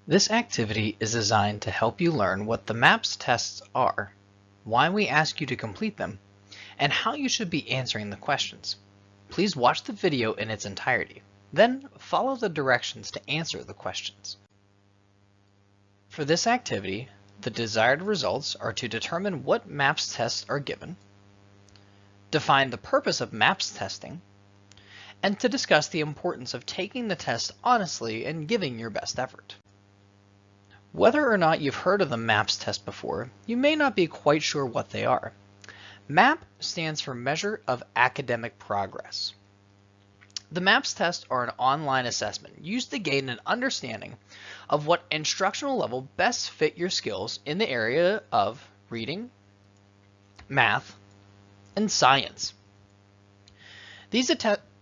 This activity is designed to help you learn what the MAPS tests are, why we ask you to complete them, and how you should be answering the questions. Please watch the video in its entirety, then follow the directions to answer the questions. For this activity, the desired results are to determine what MAPS tests are given, define the purpose of MAPS testing, and to discuss the importance of taking the test honestly and giving your best effort. Whether or not you've heard of the MAPS test before, you may not be quite sure what they are. MAP stands for Measure of Academic Progress. The MAPS tests are an online assessment used to gain an understanding of what instructional level best fit your skills in the area of reading, math, and science. These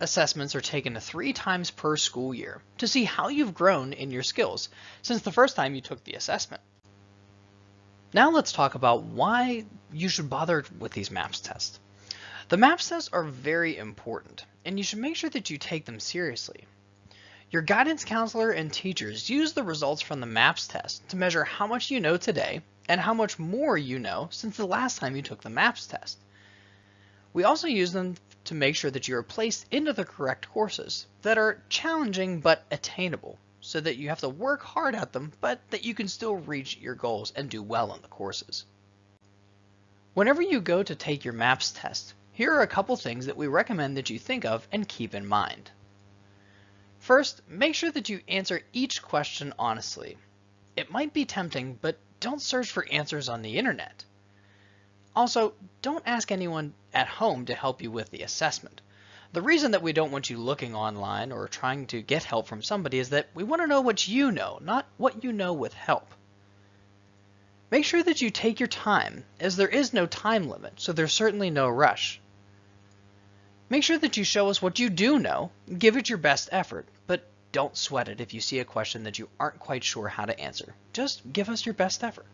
assessments are taken 3 times per school year to see how you've grown in your skills since the first time you took the assessment. Now let's talk about why you should bother with these MAPS tests. The MAPS tests are very important, and you should make sure that you take them seriously. Your guidance counselor and teachers use the results from the MAPS test to measure how much you know today and how much more you know since the last time you took the MAPS test. We also use them to make sure that you are placed into the correct courses that are challenging but attainable, so that you have to work hard at them, but that you can still reach your goals and do well in the courses. Whenever you go to take your MAPS test, here are a couple things that we recommend that you think of and keep in mind. First, make sure that you answer each question honestly. It might be tempting, but don't search for answers on the internet. Also, don't ask anyone at home to help you with the assessment. The reason that we don't want you looking online or trying to get help from somebody is that we want to know what you know, not what you know with help. Make sure that you take your time, as there is no time limit, so there's certainly no rush. Make sure that you show us what you do know, give it your best effort, but don't sweat it if you see a question that you aren't quite sure how to answer. Just give us your best effort.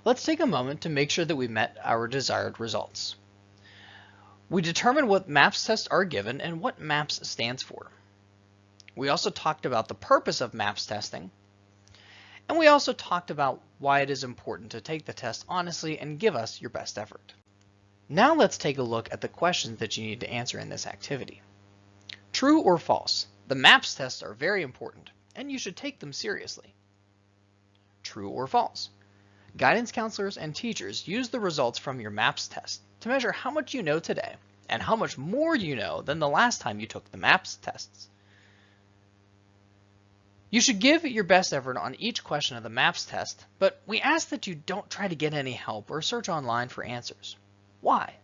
Let's take a moment to make sure that we met our desired results. We determined what MAPS tests are given and what MAPS stands for. We also talked about the purpose of MAPS testing, and we also talked about why it is important to take the test honestly and give us your best effort. Now let's take a look at the questions that you need to answer in this activity. True or false? The MAPS tests are very important, and you should take them seriously. True or false? Guidance counselors and teachers use the results from your MAPS test to measure how much you know today and how much more you know than the last time you took the MAPS tests. You should give your best effort on each question of the MAPS test, but we ask that you don't try to get any help or search online for answers. Why?